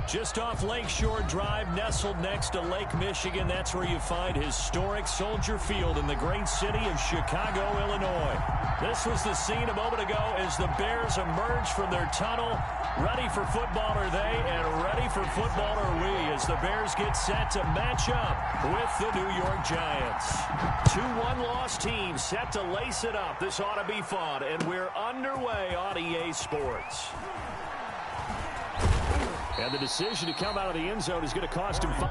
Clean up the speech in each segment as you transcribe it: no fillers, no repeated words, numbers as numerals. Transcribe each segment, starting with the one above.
Just off Lakeshore Drive, nestled next to Lake Michigan. That's where you find historic Soldier Field in the great city of Chicago, Illinois. This was the scene a moment ago as the Bears emerged from their tunnel. Ready for football are they, and ready for football are we, as the Bears get set to match up with the New York Giants. 2 one-loss teams set to lace it up. This ought to be fun, and we're underway on EA Sports. And the decision to come out of the end zone is going to cost him 5.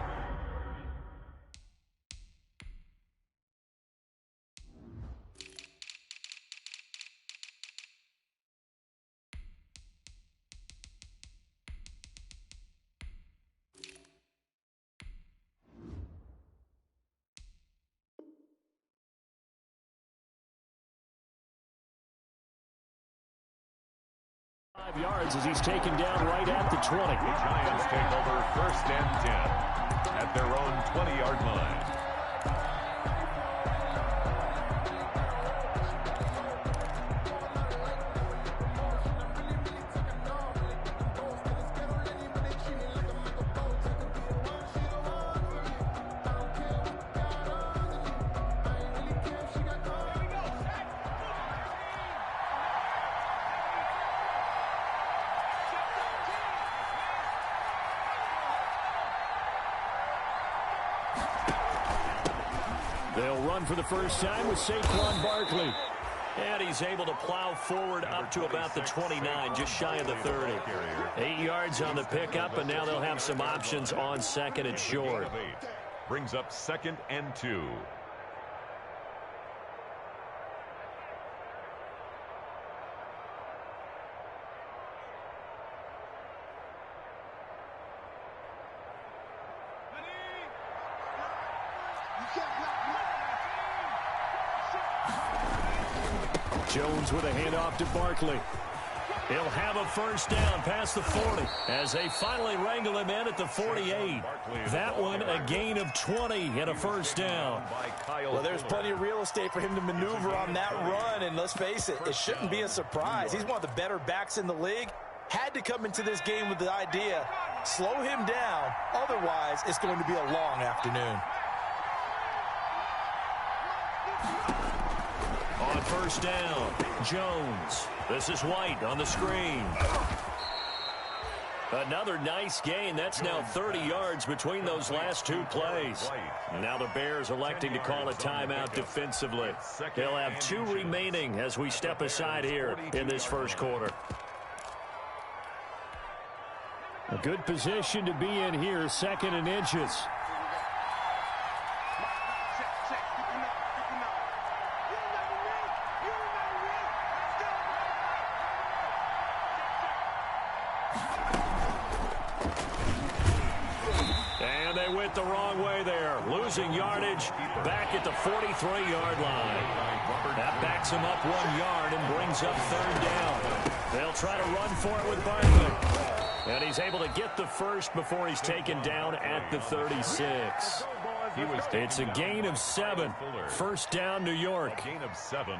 Yards as he's taken down right at the 20. The Giants take over 1st and 10 at their own 20-yard line. They'll run for the first time with Saquon Barkley. And he's able to plow forward up to about the 29, just shy of the 30. 8 yards on the pickup, and now they'll have some options on 2nd and short. Brings up 2nd and 2. Jones with a handoff to Barkley. He'll have a first down past the 40 as they finally wrangle him in at the 48. That one a gain of 20 and a first down. Well, there's plenty of real estate for him to maneuver on that run, and let's face it, it shouldn't be a surprise. He's one of the better backs in the league. Had to come into this game with the idea, slow him down, otherwise it's going to be a long afternoon. On first down, Jones. This is White on the screen. Another nice gain. That's now 30 yards between those last 2 plays. Now the Bears electing to call a timeout defensively. They'll have 2 remaining as we step aside here in this first quarter. A good position to be in here, 2nd and inches. The wrong way there, losing yardage back at the 43-yard line. That backs him up 1 yard and brings up 3rd down. They'll try to run for it with Barkley, and he's able to get the first before he's taken down at the 36. It's a gain of 7. First down, New York.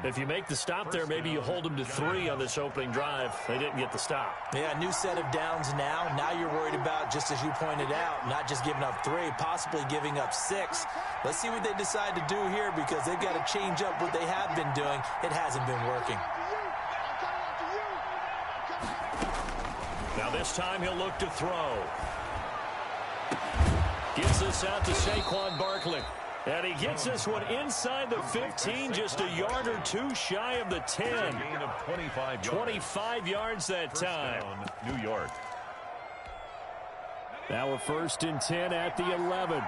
If you make the stop there, maybe you hold them to 3 on this opening drive. They didn't get the stop. Yeah, new set of downs now. Now you're worried about, just as you pointed out, not just giving up 3, possibly giving up 6. Let's see what they decide to do here, because they've got to change up what they have been doing. It hasn't been working. Now this time he'll look to throw. Gets this out to Saquon Barkley. And he gets this one inside the 15, just a yard or 2 shy of the 10. Gain of 25 yards that time. New York. Now a 1st and 10 at the 11.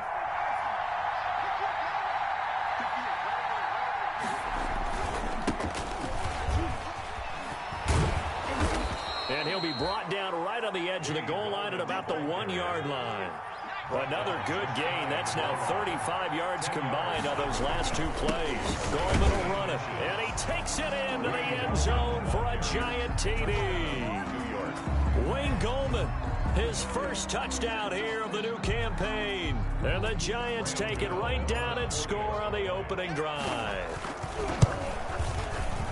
And he'll be brought down right on the edge of the goal line at about the 1-yard line. Another good gain. That's now 35 yards combined on those last 2 plays. Goldman will run it, and he takes it into the end zone for a giant TD. Wayne Goldman, his first touchdown here of the new campaign. And the Giants take it right down and score on the opening drive.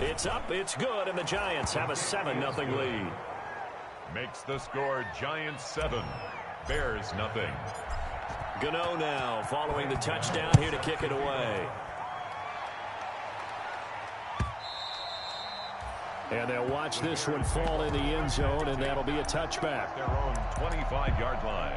It's up, it's good, and the Giants have a 7-0 lead. Makes the score Giants 7, Bears nothing. Gano now following the touchdown here to kick it away. And they'll watch this one fall in the end zone, and that'll be a touchback. Their own 25-yard line.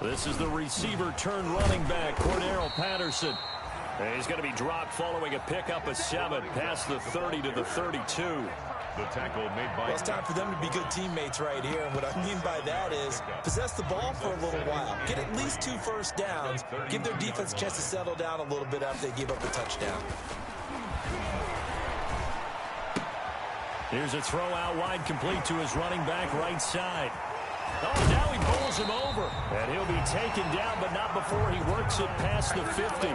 This is the receiver turned running back, Cordero Patterson. And he's going to be dropped following a pickup of 7 past the 30 to the 32. The tackle made by... Well, it's time for them to be good teammates right here. And what I mean by that is possess the ball for a little while. Get at least 2 first downs. Give their defense a chance to settle down a little bit after they give up the touchdown. Here's a throw out wide, complete to his running back right side. Oh, now he bowls him over. And he'll be taken down, but not before he works it past the 50.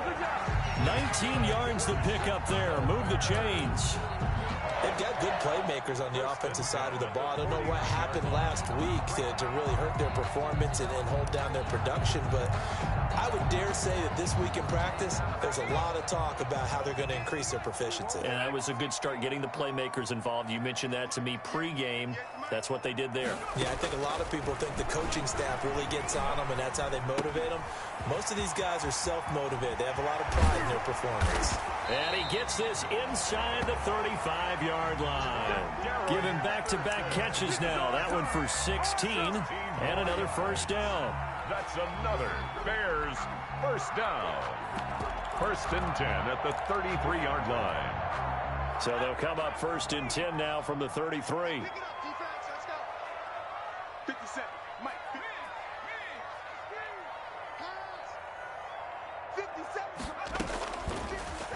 19 yards to pick up there. Move the chains. They've got good playmakers on the offensive side of the ball. I don't know what happened last week to really hurt their performance and hold down their production, but I would dare say that this week in practice, there's a lot of talk about how they're going to increase their proficiency. And that was a good start, getting the playmakers involved. You mentioned that to me pregame. That's what they did there. Yeah, I think a lot of people think the coaching staff really gets on them, and that's how they motivate them. Most of these guys are self-motivated. They have a lot of pride in their performance. And he gets this inside the 35-yard line. Giving back-to-back catches now. That one for 16 and another first down. That's another Bears first down. 1st and 10 at the 33-yard line. So they'll come up 1st and 10 now from the 33. 57. Mike. 57.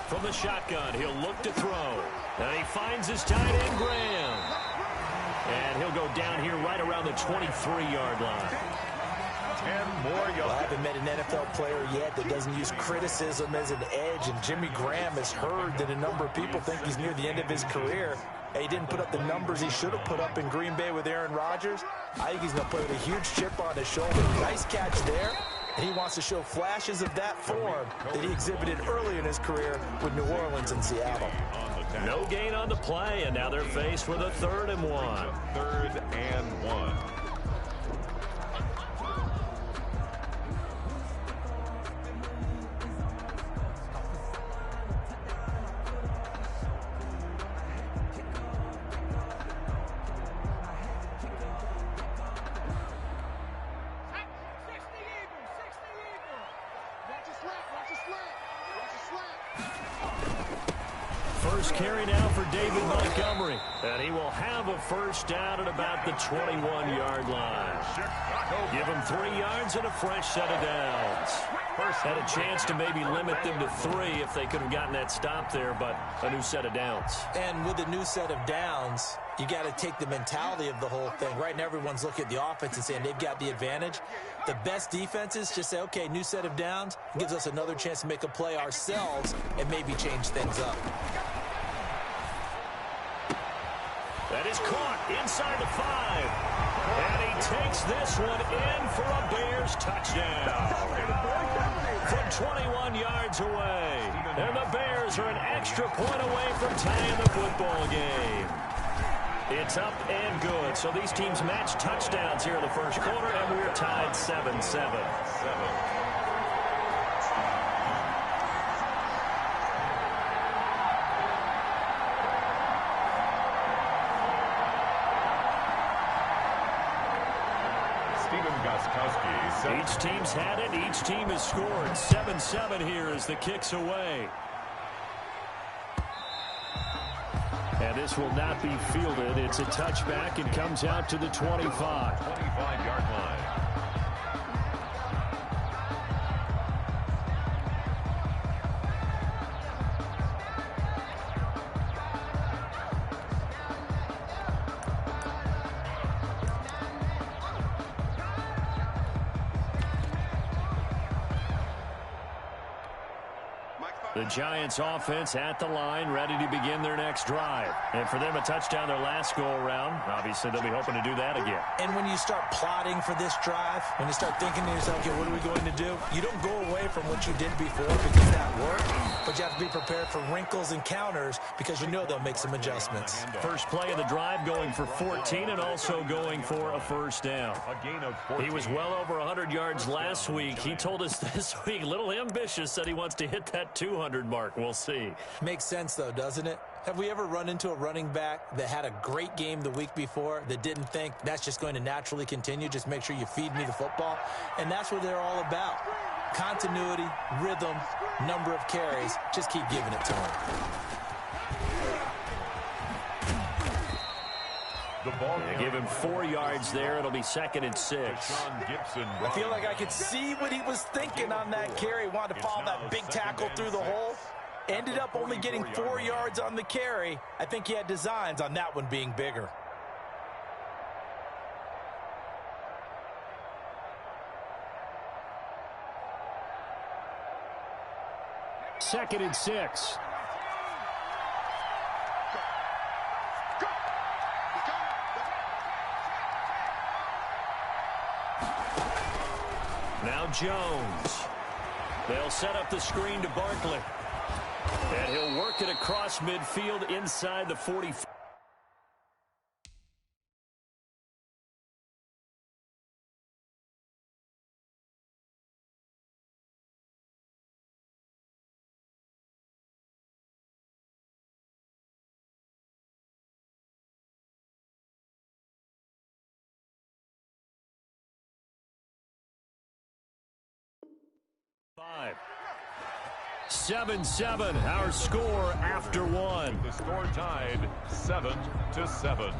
From the shotgun, he'll look to throw. And he finds his tight end, Graham. And he'll go down here right around the 23-yard line. 10 more yards. Well, I haven't met an NFL player yet that doesn't use criticism as an edge, and Jimmy Graham has heard that a number of people think he's near the end of his career. He didn't put up the numbers he should have put up in Green Bay with Aaron Rodgers. I think he's going to play with a huge chip on his shoulder. Nice catch there. And he wants to show flashes of that form that he exhibited early in his career with New Orleans and Seattle. No gain on the play, and now they're faced with a 3rd and 1. 3rd and 1. First carry now for David Montgomery. And he will have a first down at about the 21-yard line. Give him 3 yards and a fresh set of downs. Had a chance to maybe limit them to 3 if they could have gotten that stop there, but a new set of downs. And with a new set of downs, you got to take the mentality of the whole thing. Right now, everyone's looking at the offense and saying they've got the advantage. The best defenses just say, okay, new set of downs, gives us another chance to make a play ourselves and maybe change things up. That is caught inside the 5. And he takes this one in for a Bears touchdown. From 21 yards away. And the Bears are an extra point away from tying the football game. It's up and good. So these teams match touchdowns here in the first quarter, and we're tied 7-7. Each team's had it. Each team has scored. 7-7 here as the kick's away. And this will not be fielded. It's a touchback and comes out to the 25. 25-yard line. Mike 5. The Giants offense at the line, ready to begin their next drive. And for them, a touchdown their last go-around. Obviously, they'll be hoping to do that again. And when you start plotting for this drive, when you start thinking to yourself, okay, what are we going to do? You don't go away from what you did before because that worked, but you have to be prepared for wrinkles and counters because you know they'll make some adjustments. First play of the drive going for 14 and also going for a first down. He was well over 100 yards last week. He told us this week, a little ambitious, said he wants to hit that 200 mark. We'll see. Makes sense, though, doesn't it? Have we ever run into a running back that had a great game the week before that didn't think that's just going to naturally continue? Just make sure you feed me the football. And that's what they're all about. Continuity, rhythm, number of carries. Just keep giving it to them. Give him 4 yards there. It'll be 2nd and 6. I feel like I could see what he was thinking on that carry. Wanted to follow that big tackle through the hole. Ended up only getting 4 yards on the carry. I think he had designs on that one being bigger. Second and 6. Now Jones. They'll set up the screen to Barkley. And he'll work it across midfield inside the 40. Five. 7-7, our score after one. The score tied 7-7.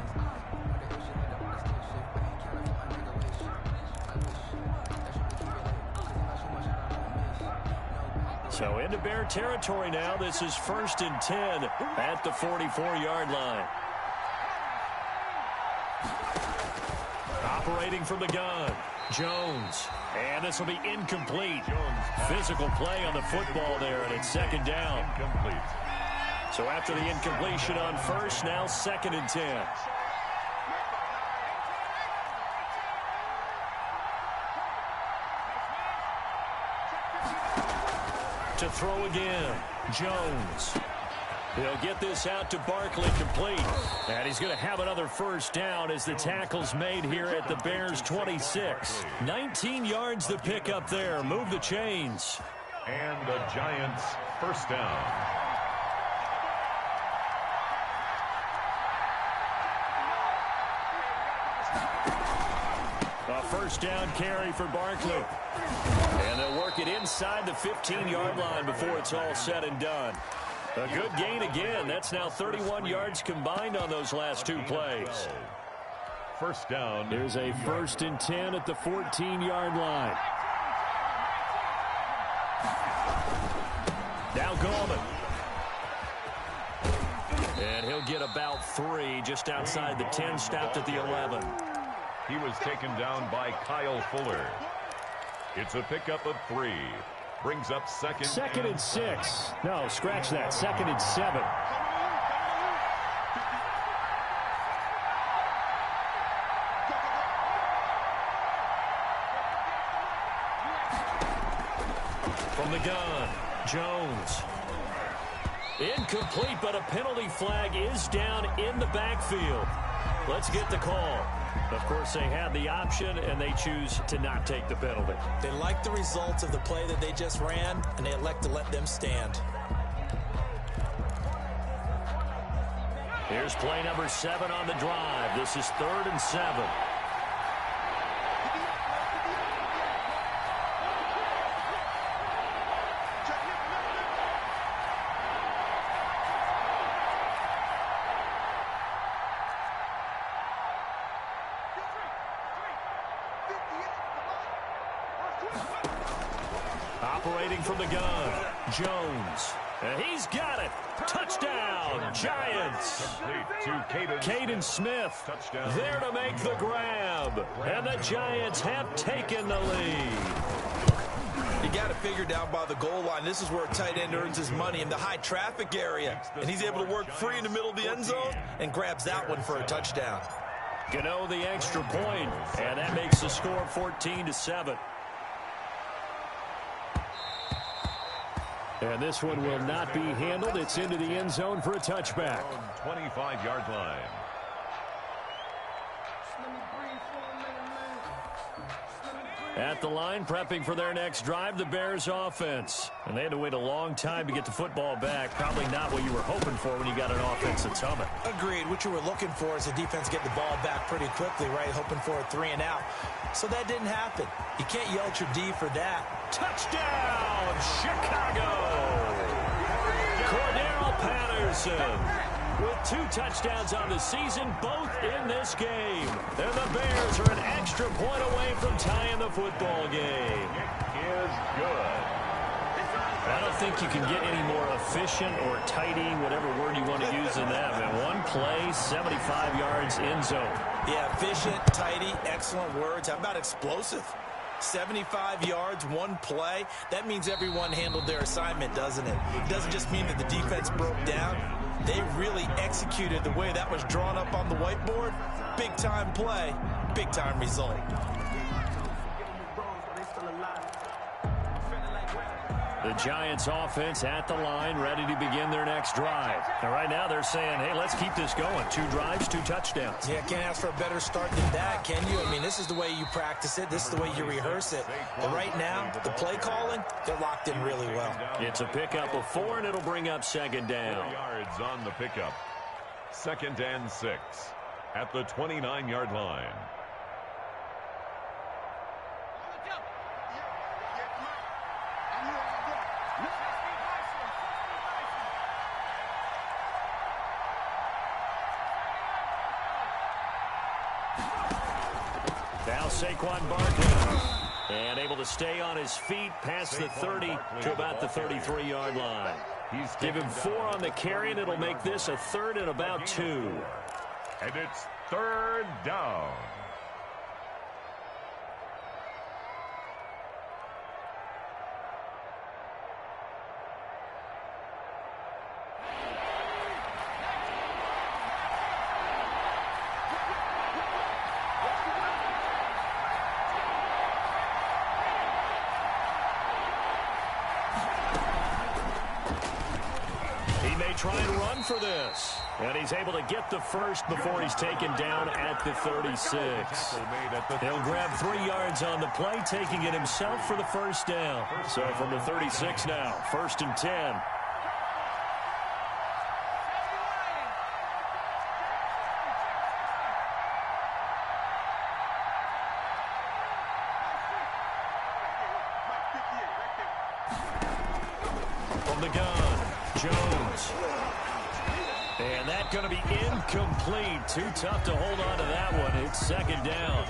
So into Bear territory now. This is 1st and 10 at the 44-yard line. Operating from the gun, Jones. And this will be incomplete. Physical play on the football there, and it's 2nd down. Incomplete. So after the incompletion on first, now 2nd and 10. To throw again, Jones. He'll get this out to Barkley complete. And he's going to have another first down as the tackle's made here at the Bears 26. 19 yards to pick up there. Move the chains. And the Giants first down. A first down carry for Barkley. And they'll work it inside the 15-yard line before it's all said and done. A good gain again. That's now 31 yards combined on those last 2 plays. First down. There's a 1st and 10 at the 14-yard line. Now Gallman. And he'll get about 3 just outside the 10, stopped at the 11. He was taken down by Kyle Fuller. It's a pickup of 3. Brings up 2nd and 6. No, scratch that. 2nd and 7. From the gun, Jones. Incomplete, but a penalty flag is down in the backfield. Let's get the call. Of course, they had the option, and they choose to not take the penalty. They like the results of the play that they just ran, and they elect to let them stand. Here's play number 7 on the drive. This is 3rd and 7. Operating from the gun, Jones. And he's got it. Touchdown, Giants. Caden Smith there to make the grab. And the Giants have taken the lead. You got to figure down by the goal line. This is where a tight end earns his money, in the high traffic area. And he's able to work free in the middle of the end zone and grabs that one for a touchdown. Gano the extra point, and that makes the score 14-7. And this one will not be handled. It's into the end zone for a touchback. 25-yard line. At the line, prepping for their next drive, the Bears offense. And they had to wait a long time to get the football back. Probably not what you were hoping for when you got an offense that's humming. Agreed. What you were looking for is the defense get the ball back pretty quickly, right? Hoping for a 3 and out. So that didn't happen. You can't yell at your D for that. Touchdown, Chicago! Cordero Patterson with 2 touchdowns on the season, both in this game. And the Bears are an extra point away from tying the football game. It is good. I don't think you can get any more efficient or tidy, whatever word you want to use in that. Man, one play, 75 yards in zone. Yeah, efficient, tidy, excellent words. How about explosive? 75 yards, one play. That means everyone handled their assignment, doesn't it? It doesn't just mean that the defense broke down. They really executed the way that was drawn up on the whiteboard. Big-time play, big-time result. The Giants offense at the line, ready to begin their next drive. And right now they're saying, hey, let's keep this going. 2 drives, 2 touchdowns. Yeah, can't ask for a better start than that, can you? I mean, this is the way you practice it. This is the way you rehearse it. But right now, the play calling, they're locked in really well. It's a pickup of 4, and it'll bring up second down. 4 yards on the pickup. 2nd and 6 at the 29-yard line. Now Saquon Barkley, and able to stay on his feet past the 30 to about the 33-yard line. Give him 4 on the carry, and it'll make this a 3rd and about 2. And it's 3rd down. Try and run for this. And he's able to get the first before he's taken down at the 36. He'll grab 3 yards on the play, taking it himself for the first down. So from the 36 now, 1st and 10. From the gun, Jones. And that's going to be incomplete. Too tough to hold on to that one. It's 2nd down.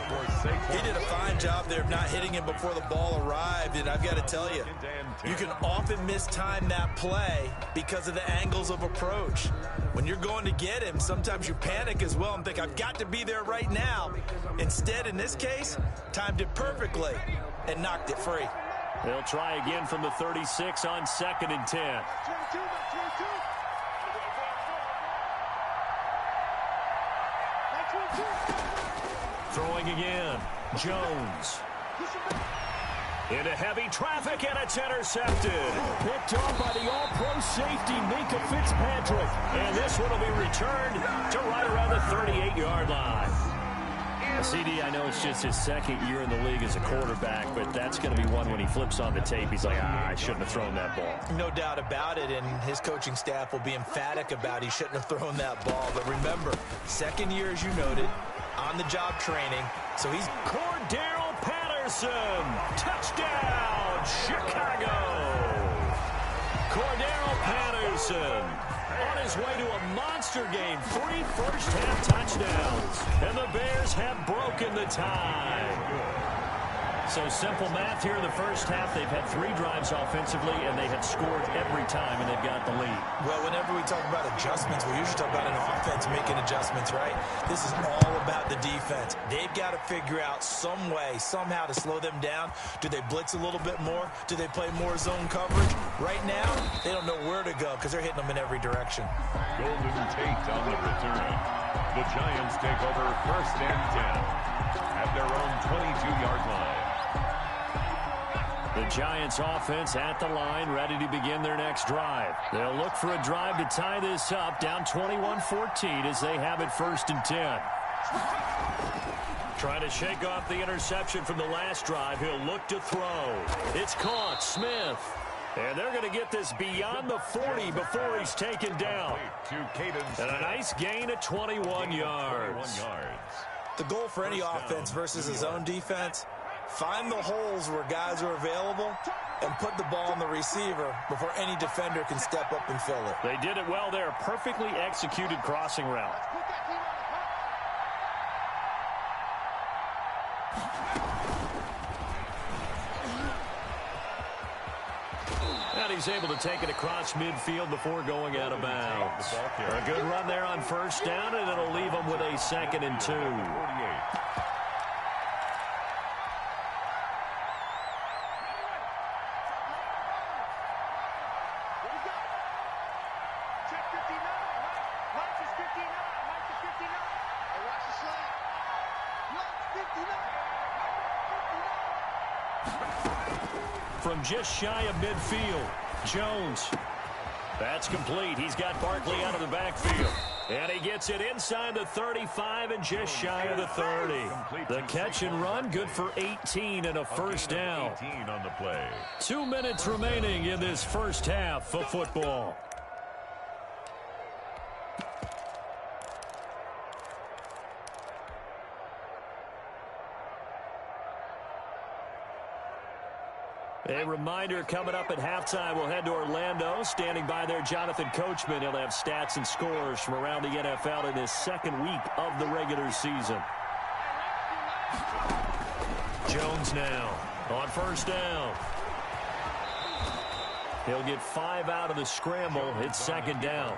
He did a fine job there of not hitting him before the ball arrived. And I've got to tell you, you can often mistime that play because of the angles of approach. When you're going to get him, sometimes you panic as well and think, I've got to be there right now. Instead, in this case, timed it perfectly and knocked it free. They'll try again from the 36 on 2nd and 10. Throwing again, Jones. Into heavy traffic, and it's intercepted. Picked off by the all-pro safety, Minka Fitzpatrick. And this one will be returned to right around the 38-yard line. CD, I know it's just his 2nd year in the league as a quarterback, but that's going to be one when he flips on the tape. He's like, I shouldn't have thrown that ball. No doubt about it, and his coaching staff will be emphatic about he shouldn't have thrown that ball. But remember, 2nd year, as you noted, on-the-job training. So he's Cordero Patterson. Touchdown, Chicago. Cordero Patterson on his way to a monster game. 3 first-half touchdowns. And the Bears have broken the tie. So simple math here in the first half. They've had 3 drives offensively, and they have scored every time, and they've got the lead. Well, whenever we talk about adjustments, we usually talk about an offense making adjustments, right? This is all about the defense. They've got to figure out some way, somehow to slow them down. Do they blitz a little bit more? Do they play more zone coverage? Right now, they don't know where to go because they're hitting them in every direction. Golden Tate on the return. The Giants take over 1st and 10 at their own 22-yard line. The Giants offense at the line, ready to begin their next drive. They'll look for a drive to tie this up, down 21-14 as they have it 1st and 10. Trying to shake off the interception from the last drive. He'll look to throw. It's caught. Smith. And they're going to get this beyond the 40 before he's taken down. And a nice gain of 21 yards. The goal for any offense versus his own defense, find the holes where guys are available and put the ball on the receiver before any defender can step up and fill it. They did it well there. Perfectly executed crossing route. And he's able to take it across midfield before going out of bounds. A good run there on 1st down, and it'll leave him with a 2nd and 2. From just shy of midfield, Jones. That's complete. He's got Barkley out of the backfield. And he gets it inside the 35 and just shy of the 30. The catch and run, good for 18 and a 1st down. 18 on the play. 2 minutes remaining in this first half of football. A reminder, coming up at halftime, we'll head to Orlando. Standing by there, Jonathan Coachman. He'll have stats and scores from around the NFL in his 2nd week of the regular season. Jones now on 1st down. He'll get 5 out of the scramble. It's 2nd down.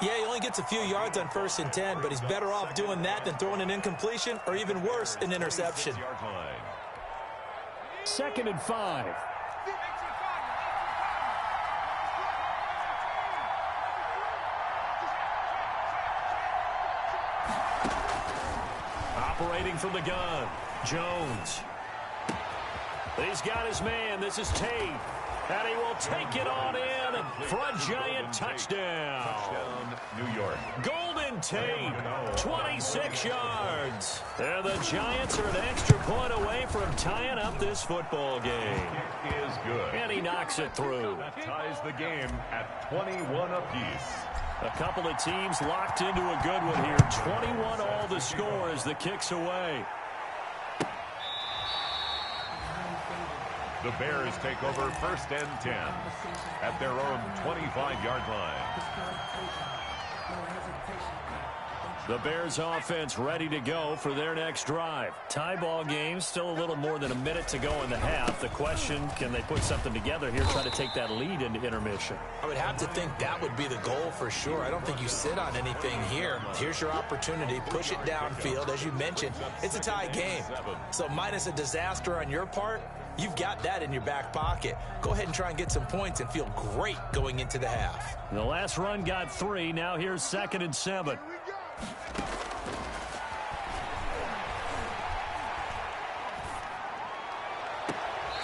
Yeah, he only gets a few yards on 1st and 10, but he's better off doing that than throwing an incompletion or even worse, an interception. 2nd and 5. Operating from the gun, Jones. He's got his man. This is Tate. And he will take it on in for a giant touchdown. Touchdown, New York. Golden Tate, 26 yards. And the Giants are an extra point away from tying up this football game. Kick is good. And he knocks it through. That ties the game at 21 apiece. A couple of teams locked into a good one here. 21 all the score as the kick's away. The Bears take over 1st and 10 at their own 25-yard line. The Bears offense ready to go for their next drive. Tie ball game, still a little more than a minute to go in the half. The question, can they put something together here, try to take that lead into intermission? I would have to think that would be the goal for sure. I don't think you sit on anything here. Here's your opportunity. Push it downfield. As you mentioned, it's a tie game. So minus a disaster on your part, you've got that in your back pocket. Go ahead and try and get some points and feel great going into the half. The last run got 3. Now here's 2nd and 7.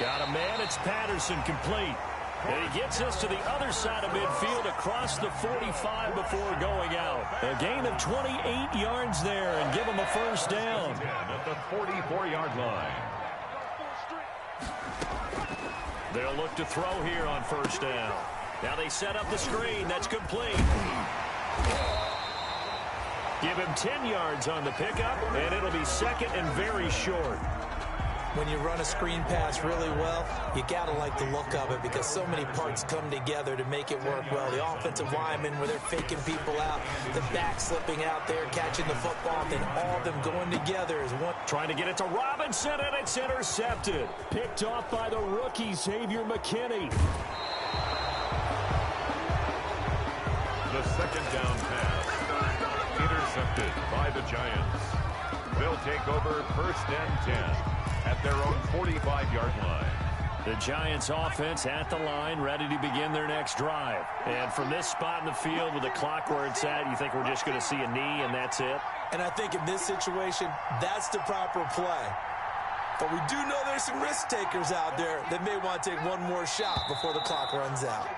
Got a man. It's Patterson, complete. And he gets us to the other side of midfield across the 45 before going out. A gain of 28 yards there and give him a 1st down. At the 44-yard line. They'll look to throw here on 1st down. Now they set up the screen. That's complete. Give him 10 yards on the pickup, and it'll be 2nd and very short. When you run a screen pass really well, you got to like the look of it because so many parts come together to make it work well. The offensive linemen, where they're faking people out, the back slipping out there, catching the football, then all of them going together as one. Trying to get it to Robinson, and it's intercepted. Picked off by the rookie, Xavier McKinney. The second down pass, intercepted by the Giants. They'll take over 1st and 10 at their own 45-yard line. The Giants offense at the line, ready to begin their next drive. And from this spot in the field with the clock where it's at, you think we're just going to see a knee and that's it? And I think in this situation, that's the proper play. But we do know there's some risk takers out there that may want to take one more shot before the clock runs out.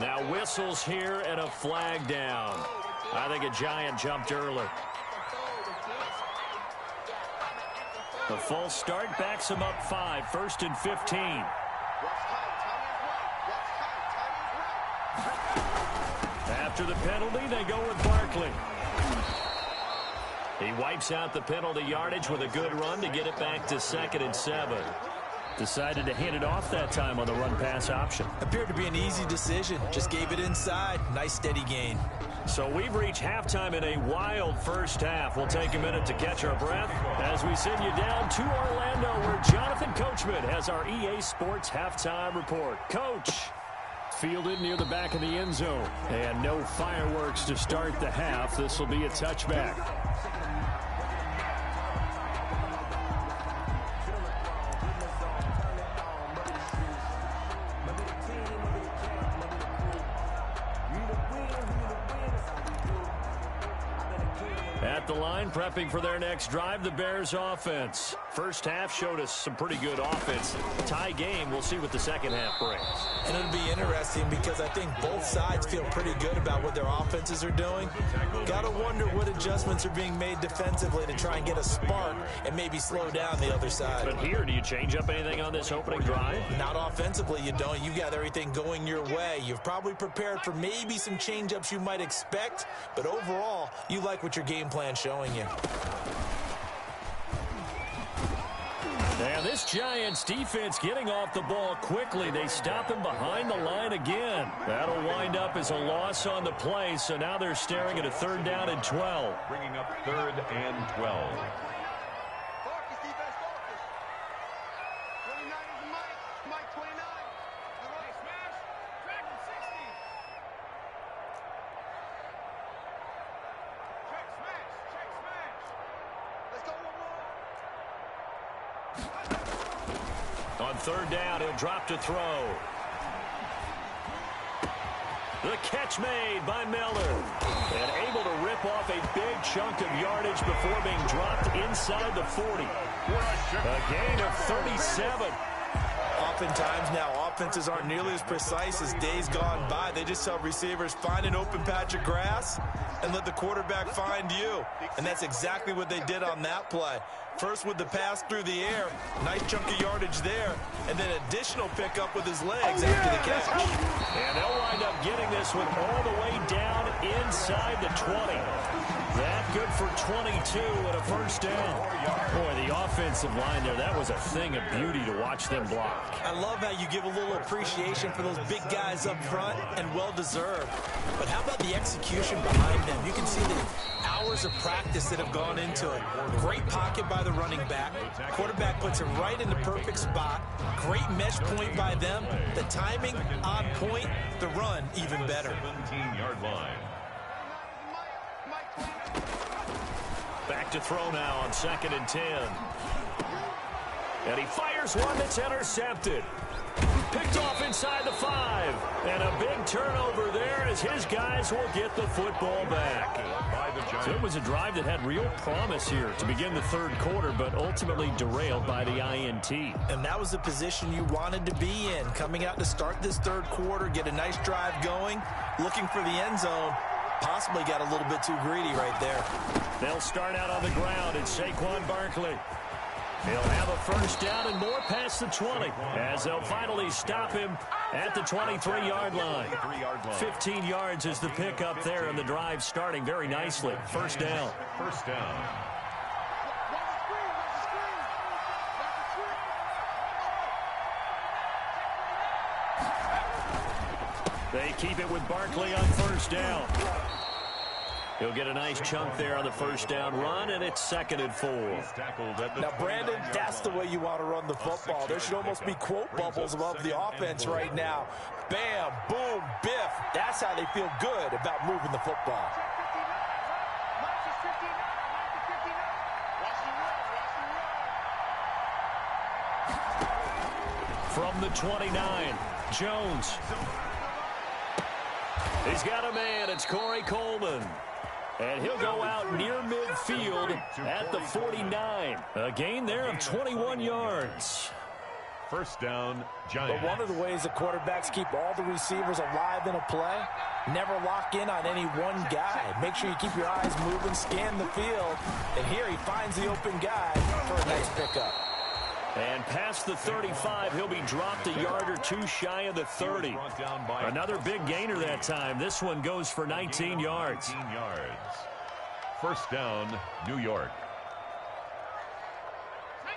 Now whistles here and a flag down. I think a Giant jumped early. The false start backs him up 5, 1st and 15. After the penalty, they go with Barkley. He wipes out the penalty yardage with a good run to get it back to 2nd and 7. Decided to hand it off that time on the run-pass option. Appeared to be an easy decision. Just gave it inside. Nice steady gain. So we've reached halftime in a wild first half. We'll take a minute to catch our breath as we send you down to Orlando, where Jonathan Coachman has our EA Sports halftime report. Coach. Fielded near the back of the end zone. And no fireworks to start the half. This will be a touchback. At the line, prepping for their next drive, the Bears offense. First half showed us some pretty good offense. Tie game, we'll see what the second half brings. And it'll be interesting because I think both sides feel pretty good about what their offenses are doing. Got to wonder what adjustments are being made defensively to try and get a spark and maybe slow down the other side. But here, do you change up anything on this opening drive? Not offensively, you don't. You got everything going your way. You've probably prepared for maybe some change-ups you might expect, but overall, you like what your game plan showing you. Now this Giants defense getting off the ball quickly. They stop him behind the line again. That'll wind up as a loss on the play, so now they're staring at a 3rd down and 12. Bringing up 3rd and 12. Focus, defense, focus. 29 is Mike 29. Hey, smash. Track him, 60. Check, smash. Let's go one more. On 3rd down, he'll drop to throw. The catch made by Miller. And able to rip off a big chunk of yardage before being dropped inside the 40. A gain of 37. Oftentimes now, offenses aren't nearly as precise as days gone by. They just tell receivers, find an open patch of grass and let the quarterback find you. And that's exactly what they did on that play. First with the pass through the air, nice chunk of yardage there, and then additional pickup with his legs after the catch. And they'll wind up getting this one all the way down inside the 20. That good for 22 and a 1st down. Boy, the offensive line there, that was a thing of beauty to watch them block. I love how you give a little appreciation for those big guys up front, and well-deserved. But how about the execution behind them? You can see the hours of practice that have gone into it. Great pocket by the running back. Quarterback puts it right in the perfect spot. Great mesh point by them. The timing on point. The run even better. 17-yard line. Back to throw now on 2nd and 10. And he fires one that's intercepted. Picked off inside the 5. And a big turnover there as his guys will get the football back. So it was a drive that had real promise here to begin the 3rd quarter, but ultimately derailed by the INT. And that was the position you wanted to be in. Coming out to start this 3rd quarter, get a nice drive going, looking for the end zone. Possibly got a little bit too greedy right there. They'll start out on the ground. It's Saquon Barkley. He'll have a 1st down and more past the 20 as they'll finally stop him at the 23-yard line. 15 yards is the pickup there, and the drive starting very nicely. 1st down. 1st down. They keep it with Barkley on first down. He'll get a nice chunk there on the first down run, and it's 2nd and 4. Now, Brandon, that's the way you want to run the football. There should almost be quote bubbles above the offense right now. Bam, boom, biff. That's how they feel good about moving the football. From the 29, Jones. He's got a man. It's Corey Coleman. And he'll go out near midfield at the 49. A gain there of 21 yards. First down, Giants. But one of the ways the quarterbacks keep all the receivers alive in a play, never lock in on any one guy. Make sure you keep your eyes moving, scan the field. And here he finds the open guy for a nice pickup. And past the 35, he'll be dropped a yard or two shy of the 30. Another big gainer that time. This one goes for 19 yards. 19 yards. First down, New York.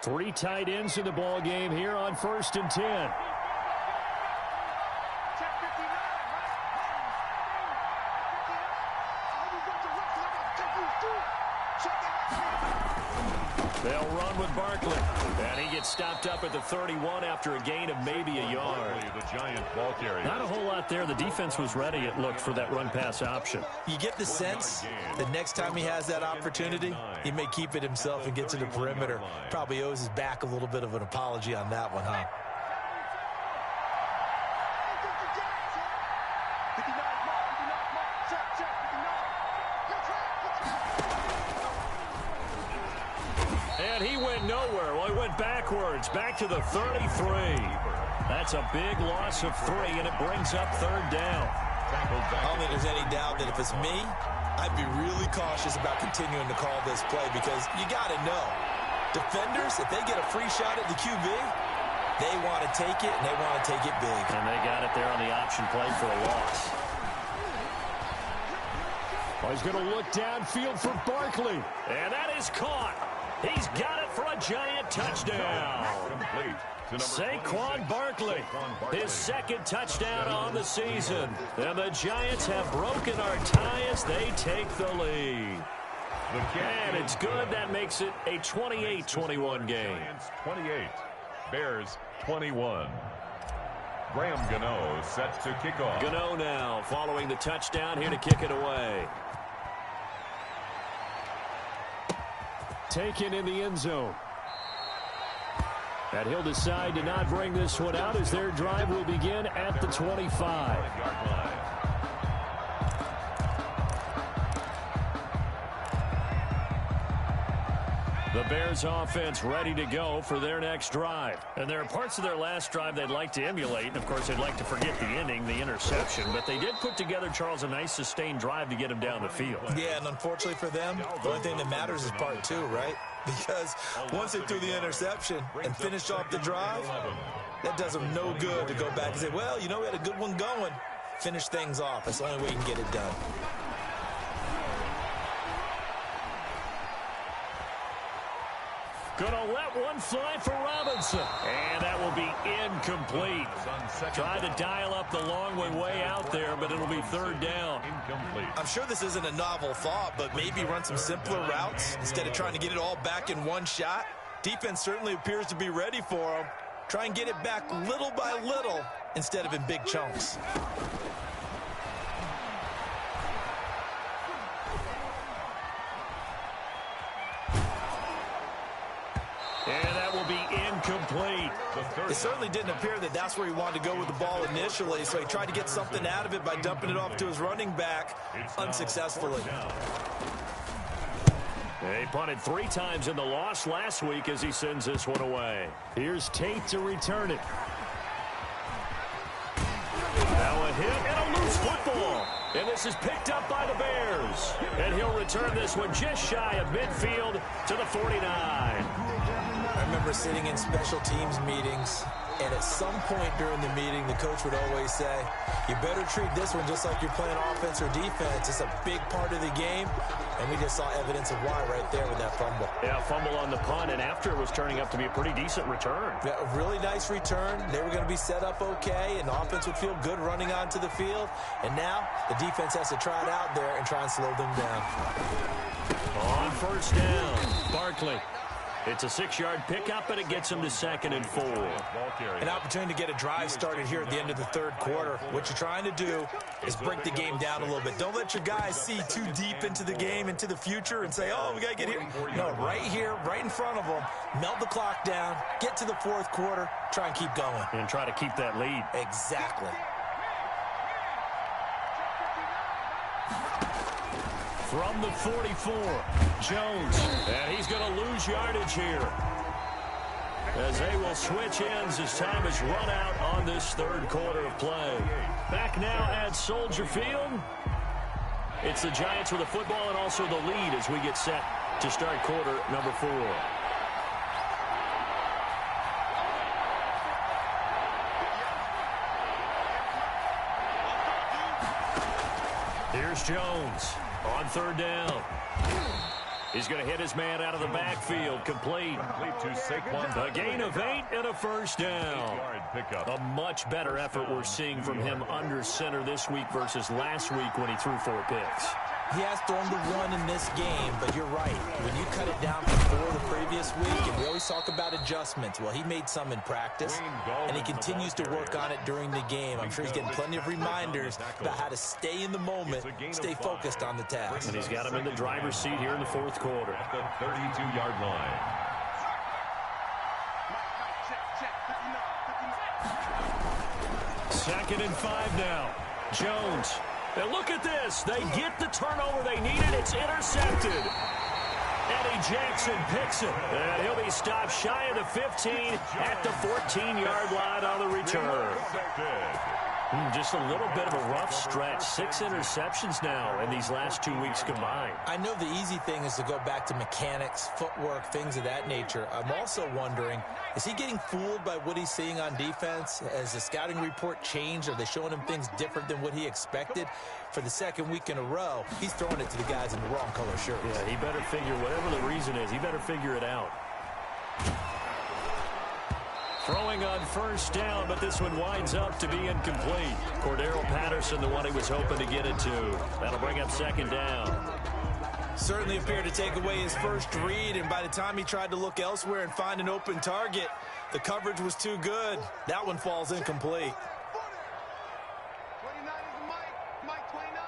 3 tight ends in the ball game here on 1st and 10. They'll run with Barkley. And he gets stopped up at the 31 after a gain of maybe a yard. The Giant ball carrier. Not a whole lot there. The defense was ready, it looked, for that run-pass option. You get the sense that next time he has that opportunity, he may keep it himself and get to the perimeter. Probably owes his back a little bit of an apology on that one, huh? And he went nowhere. Well, he went backwards, back to the 33. That's a big loss of 3, and it brings up 3rd down. I don't think there's any doubt that if it's me, I'd be really cautious about continuing to call this play because you got to know, defenders, if they get a free shot at the QB, they want to take it, and they want to take it big. And they got it there on the option play for a loss. Well, he's going to look downfield for Barkley. And that is caught. He's got it for a Giant touchdown. Saquon Barkley, his 2nd touchdown on the season. And the Giants have broken our tie as they take the lead. And it's good. That makes it a 28-21 game. 28, Bears 21. Graham Gano set to kick off. Gano now following the touchdown here to kick it away. Taken in the end zone. And he'll decide to not bring this one out as their drive will begin at the 25. The Bears offense ready to go for their next drive. And there are parts of their last drive they'd like to emulate. And, of course, they'd like to forget the inning, the interception. But they did put together, Charles, a nice sustained drive to get him down the field. Yeah, and unfortunately for them, the only thing that matters is part 2, right? Because once they threw the interception and finished off the drive, that does them no good to go back and say, well, you know, we had a good one going. Finish things off. That's the only way you can get it done. Gonna let one fly for Robinson. And that will be incomplete. Tried to dial up the long way out there, but it'll be 3rd down. I'm sure this isn't a novel thought, but maybe run some simpler routes instead of trying to get it all back in one shot. Defense certainly appears to be ready for them. Try and get it back little by little instead of in big chunks. And that will be incomplete. It certainly didn't appear that that's where he wanted to go with the ball initially, so he tried to get something out of it by dumping it off to his running back unsuccessfully. He punted 3 times in the loss last week as he sends this one away. Here's Tate to return it. Now a hit and a loose football. And this is picked up by the Bears. And he'll return this one just shy of midfield to the 49. I remember sitting in special teams meetings And at some point during the meeting, the coach would always say, you better treat this one just like you're playing offense or defense. It's a big part of the game. And we just saw evidence of why right there with that fumble. Yeah, fumble on the punt, and after it was turning up to be a pretty decent return. Yeah, a really nice return. They were going to be set up okay, and the offense would feel good running onto the field. And now the defense has to try it out there and try and slow them down. On first down, Barkley. It's a 6-yard pickup, and it gets him to 2nd and 4. An opportunity to get a drive started here at the end of the third quarter. What you're trying to do is break the game down a little bit. Don't let your guys see too deep into the game, into the future, and say, oh, we got to get here. No, right here, right in front of them, melt the clock down, get to the fourth quarter, try and keep going. And try to keep that lead. Exactly. From the 44, Jones, and he's going to lose yardage here as they will switch ends as time is run out on this third quarter of play. Back now at Soldier Field. It's the Giants with the football and also the lead as we get set to start quarter number 4. Here's Jones. On third down. He's going to hit his man out of the backfield. Complete. A gain of 8 and a first down. A much better effort we're seeing from him under center this week versus last week when he threw 4 picks. He has thrown the 1 in this game, but you're right. When you cut it down from 4 the previous week, and we always talk about adjustments, well, he made some in practice, and he continues to work on it during the game. I'm sure he's getting plenty of reminders about how to stay in the moment, stay focused on the task. And he's got him in the driver's seat here in the fourth quarter. At the 32-yard line. Second and 5 now. Jones. And look at this. They get the turnover they needed. It's intercepted. Eddie Jackson picks it. And he'll be stopped shy of the 15 at the 14-yard line on the return. Just a little bit of a rough stretch. 6 interceptions now in these last 2 weeks combined. I know the easy thing is to go back to mechanics, footwork, things of that nature. I'm also wondering, is he getting fooled by what he's seeing on defense? Has the scouting report changed? Are they showing him things different than what he expected? For the second week in a row, he's throwing it to the guys in the wrong color shirts. Yeah, he better figure, whatever the reason is, he better figure it out. Throwing on first down, but this one winds up to be incomplete. Cordero Patterson, the one he was hoping to get it to. That'll bring up second down. Certainly appeared to take away his first read, and by the time he tried to look elsewhere and find an open target, the coverage was too good. That one falls incomplete. 29 is the Mike 29.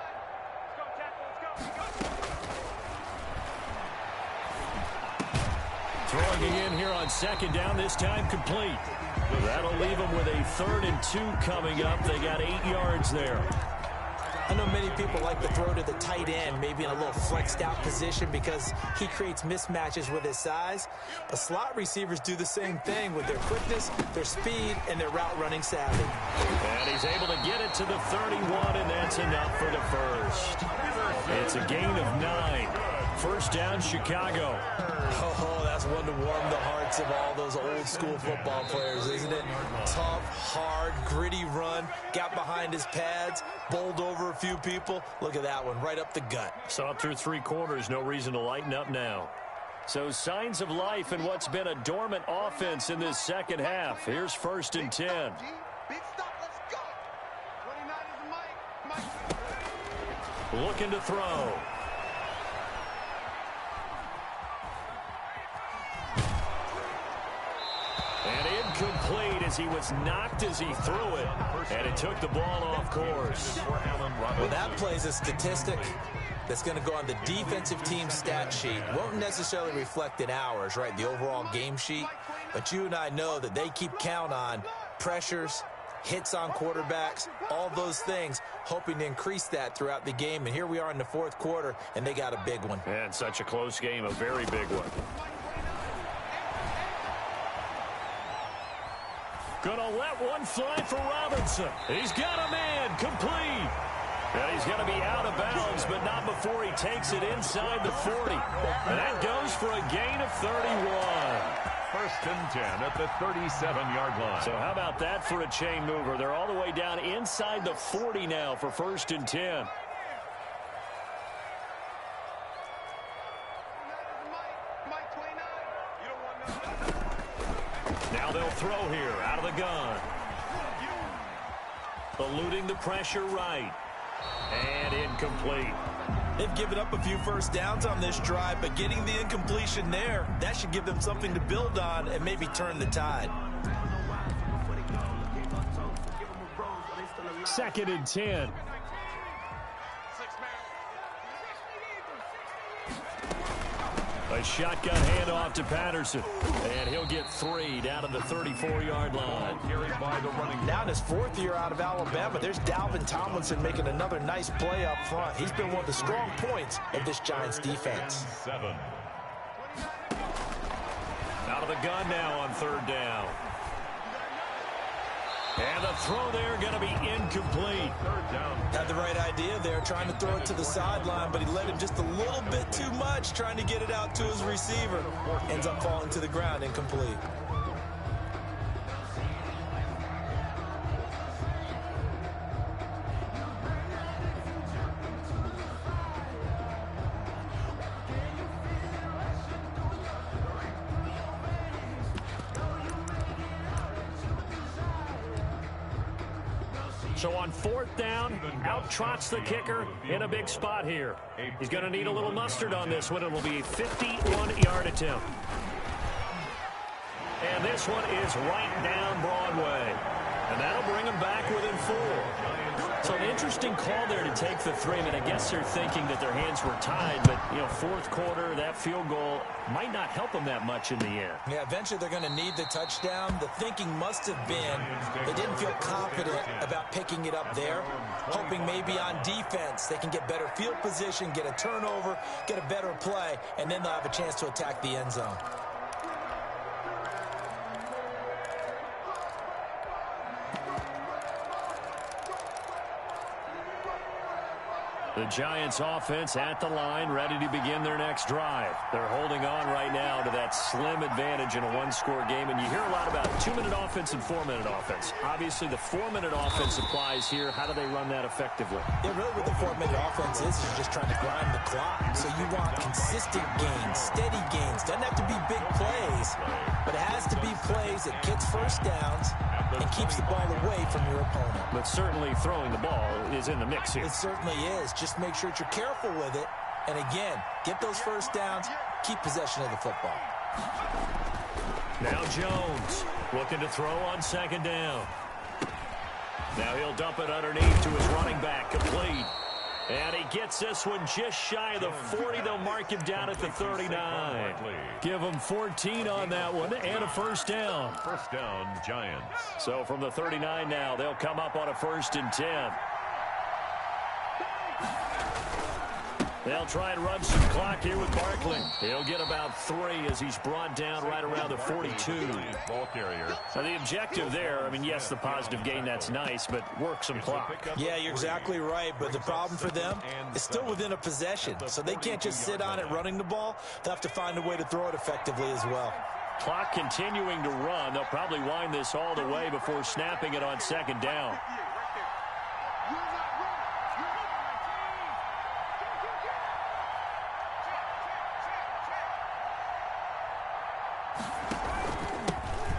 Let's go, tackle, let's go. Throwing it in here on second down, this time complete. That'll leave them with a 3rd and 2 coming up. They got 8 yards there. I know many people like to throw to the tight end, maybe in a little flexed out position because he creates mismatches with his size. But slot receivers do the same thing with their quickness, their speed, and their route running savvy. And he's able to get it to the 31, and that's enough for the first. It's a gain of 9. First down, Chicago. Oh, that's one to warm the hearts of all those old school football players, isn't it? Tough, hard, gritty run, got behind his pads, bowled over a few people. Look at that one, right up the gut. Saw it through 3 quarters, no reason to lighten up now. So signs of life in what's been a dormant offense in this second half. Here's 1st and 10. Big stop, let's go. 29 is the Mike. Looking to throw. And incomplete as he was knocked as he threw it. And it took the ball off course. Well, that plays a statistic that's going to go on the defensive team stat sheet. Won't necessarily reflect in ours, right, the overall game sheet. But you and I know that they keep count on pressures, hits on quarterbacks, all those things, hoping to increase that throughout the game. And here we are in the fourth quarter, and they got a big one. And such a close game, a very big one. Gonna let one fly for Robinson. He's got a man, complete. And he's going to be out of bounds, but not before he takes it inside the 40. And that goes for a gain of 31. First and 10 at the 37-yard line. So how about that for a chain mover? They're all the way down inside the 40 now for first and 10. Now they'll throw here out of the gun. Eluding the pressure right. And incomplete. They've given up a few first downs on this drive, but getting the incompletion there, that should give them something to build on and maybe turn the tide. Second and 10. A shotgun handoff to Patterson. And he'll get 3 down to the 34-yard line. Carried by the running. Now in his 4th year out of Alabama, there's Dalvin Tomlinson making another nice play up front. He's been one of the strong points of this Giants defense. 7. Out of the gun now on third down. And the throw there going to be incomplete. Third down. Had the right idea there, trying to throw it to the sideline, but he let him just a little bit too much, trying to get it out to his receiver. Ends up falling to the ground, incomplete. So on fourth down, out trots the kicker in a big spot here. He's going to need a little mustard on this one. It will be a 51-yard attempt. And this one is right down Broadway. And that'll bring him back within 4. So an interesting call there to take the 3. I mean, I guess they're thinking that their hands were tied, but, you know, fourth quarter, that field goal might not help them that much in the end. Yeah, eventually they're going to need the touchdown. The thinking must have been they didn't feel confident about picking it up there, hoping maybe on defense they can get better field position, get a turnover, get a better play, and then they'll have a chance to attack the end zone. The Giants offense at the line, ready to begin their next drive. They're holding on right now to that slim advantage in a one-score game, and you hear a lot about 2-minute offense and 4-minute offense. Obviously, the 4-minute offense applies here. How do they run that effectively? Yeah, really what the 4-minute offense is you're just trying to grind the clock. So you want consistent gains, steady gains. Doesn't have to be big plays, but it has to be plays that gets first downs and keeps the ball away from your opponent. But certainly throwing the ball is in the mix here. It certainly is. Just make sure that you're careful with it. And again, get those first downs, keep possession of the football. Now Jones looking to throw on second down. Now he'll dump it underneath to his running back, complete. And he gets this one just shy of the 40. They'll mark him down at the 39. Give him 14 on that one and a first down. First down, Giants. So from the 39 now, they'll come up on a 1st and 10. They'll try and run some clock here with Barkley. He'll get about 3 as he's brought down right around the 42. Ball carrier. So the objective there, I mean, yes, the positive gain, that's nice, but work some clock. Yeah, you're exactly right, but the problem for them is still within a possession, so they can't just sit on it running the ball. They'll have to find a way to throw it effectively as well. Clock continuing to run. They'll probably wind this all the way before snapping it on second down.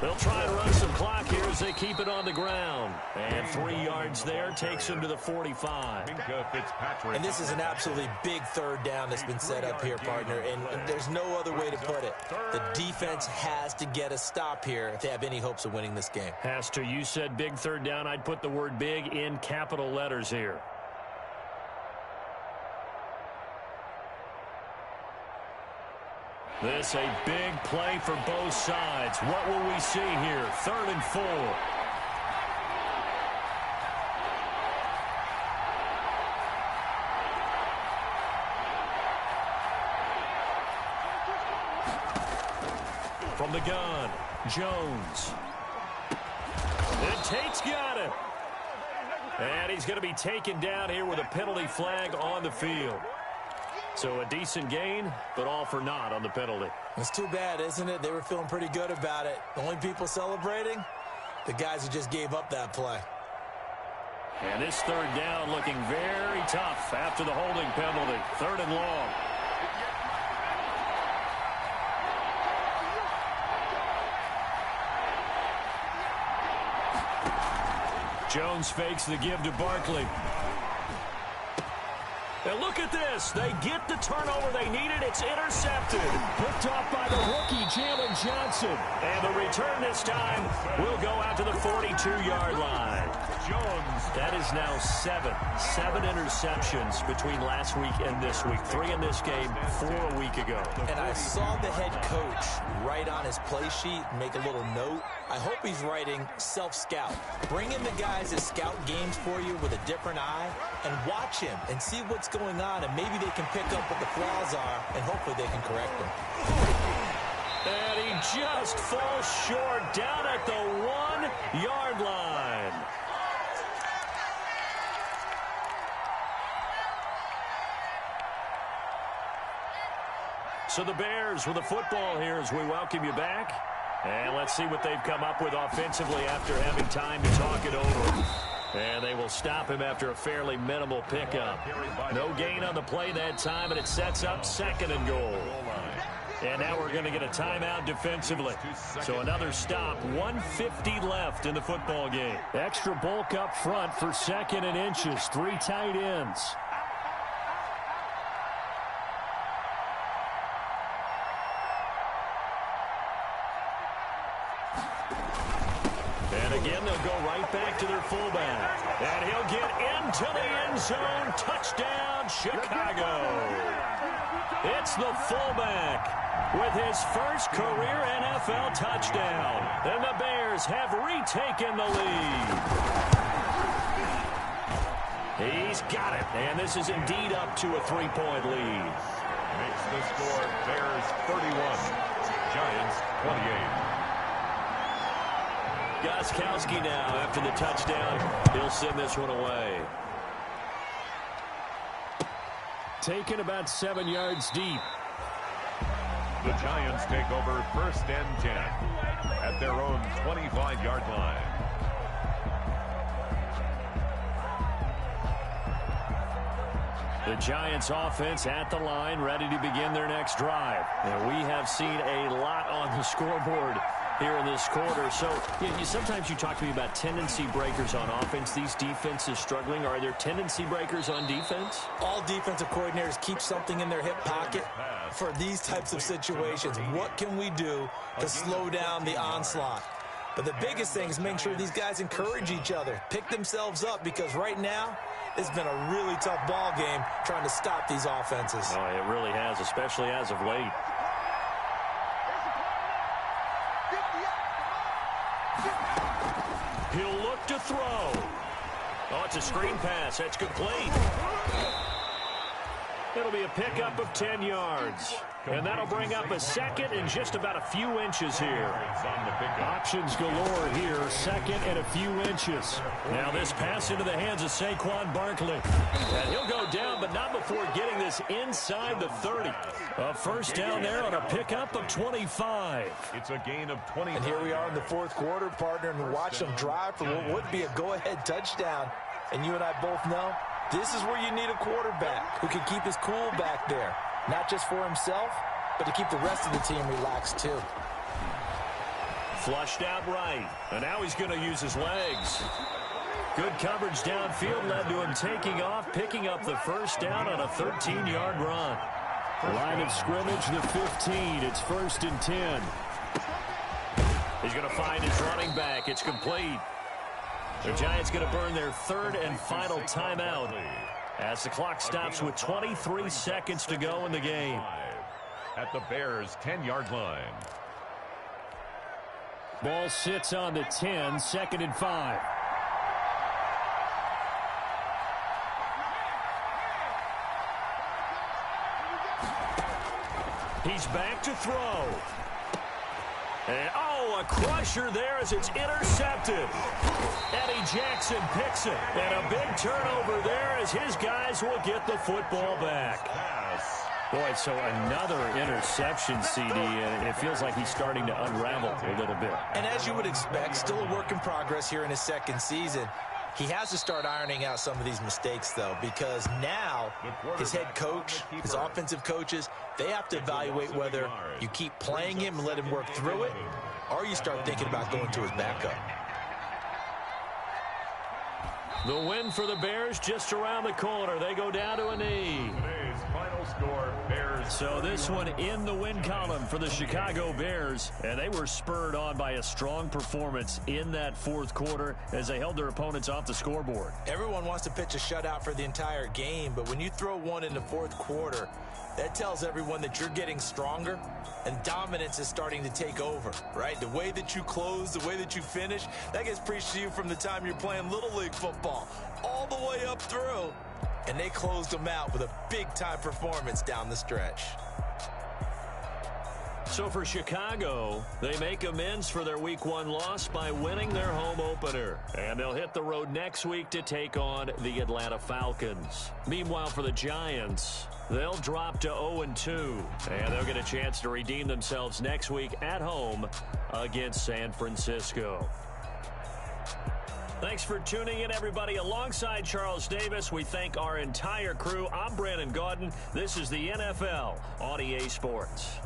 They'll try to run some clock here as they keep it on the ground. And 3 yards there takes them to the 45. And this is an absolutely big third down that's been set up here, partner. And there's no other way to put it. The defense has to get a stop here if they have any hopes of winning this game. Has to. You said big third down. I'd put the word big in capital letters here. This a big play for both sides. What will we see here? 3rd and 4. From the gun, Jones. And Tate's got it. And he's going to be taken down here with a penalty flag on the field. So a decent gain, but all for naught on the penalty. It's too bad, isn't it? They were feeling pretty good about it. The only people celebrating, the guys who just gave up that play. And this third down looking very tough after the holding penalty. 3rd and long. Jones fakes the give to Barkley. And look at this. They get the turnover they needed. It's intercepted. Picked off by the rookie, Jalen Johnson. And the return this time will go out to the 42-yard line. Jones. That is now 7 interceptions between last week and this week. 3 in this game, 4 a week ago. And I saw the head coach write on his play sheet, make a little note. I hope he's writing self-scout. Bring in the guys that scout games for you with a different eye and watch him and see what's going on, and maybe they can pick up what the flaws are, and hopefully they can correct them. And he just falls short down at the 1-yard line. So the Bears with the football here as we welcome you back. And let's see what they've come up with offensively after having time to talk it over. And they will stop him after a fairly minimal pickup. No gain on the play that time, and it sets up 2nd and goal. And now we're going to get a timeout defensively. So another stop, 1:50 left in the football game. Extra bulk up front for 2nd and inches, 3 tight ends. And again, they'll go right back to their fullback. And he'll get into the end zone. Touchdown, Chicago. It's the fullback with his first career NFL touchdown. And the Bears have retaken the lead. He's got it. And this is indeed up to a 3-point lead. Makes the score Bears 31, Giants 28. Gostkowski now after the touchdown. He'll send this one away. Taken about 7 yards deep. The Giants take over 1st and 10 at their own 25-yard line. The Giants offense at the line, ready to begin their next drive. And we have seen a lot on the scoreboard here in this quarter. So sometimes you talk to me about tendency breakers on offense. These defenses struggling. Are there tendency breakers on defense? All defensive coordinators keep something in their hip pocket for these types of situations. What can we do to slow down the onslaught? But the biggest thing is making sure these guys encourage each other, pick themselves up, because right now it's been a really tough ball game trying to stop these offenses. Oh, it really has, especially as of late. He'll look to throw. Oh, it's a screen pass. That's complete. It'll be a pickup of 10 yards. And that'll bring up a 2nd and just about a few inches here. Options galore here. 2nd and a few inches. Now this pass into the hands of Saquon Barkley. And he'll go down, but not before getting this inside the 30. A first down there on a pickup of 25. It's a gain of 20. And here we are in the 4th quarter, partner, and watch them drive for what would be a go-ahead touchdown. And you and I both know this is where you need a quarterback who can keep his cool back there. Not just for himself, but to keep the rest of the team relaxed too. Flushed out right. And now he's going to use his legs. Good coverage downfield led to him taking off, picking up the first down on a 13-yard run. Line of scrimmage, the 15. It's 1st and 10. He's going to find his running back. It's complete. The Giants going to burn their 3rd and final timeout as the clock stops with 23 seconds to go in the game. At the Bears' 10-yard line. Ball sits on the 10, 2nd and 5. He's back to throw. And, a crusher there as it's intercepted. Eddie Jackson picks it. And a big turnover there as his guys will get the football back. Boy, so another interception, CD, and it feels like he's starting to unravel a little bit. And as you would expect, still a work in progress here in his second season. He has to start ironing out some of these mistakes, though, because now his head coach, his offensive coaches, they have to evaluate whether you keep playing him and let him work through it, or you start thinking about going to his backup. The win for the Bears just around the corner. They go down to a knee. Today's final score, Bears. So this one in the win column for the Chicago Bears. And they were spurred on by a strong performance in that fourth quarter as they held their opponents off the scoreboard. Everyone wants to pitch a shutout for the entire game, but when you throw one in the fourth quarter, that tells everyone that you're getting stronger and dominance is starting to take over, right? The way that you close, the way that you finish, that gets preached to you from the time you're playing Little League football all the way up through. And they closed them out with a big-time performance down the stretch. So for Chicago, they make amends for their Week 1 loss by winning their home opener. And they'll hit the road next week to take on the Atlanta Falcons. Meanwhile, for the Giants, they'll drop to 0-2. And they'll get a chance to redeem themselves next week at home against San Francisco. Thanks for tuning in, everybody. Alongside Charles Davis, we thank our entire crew. I'm Brandon Gaudin. This is the NFL on EA Sports.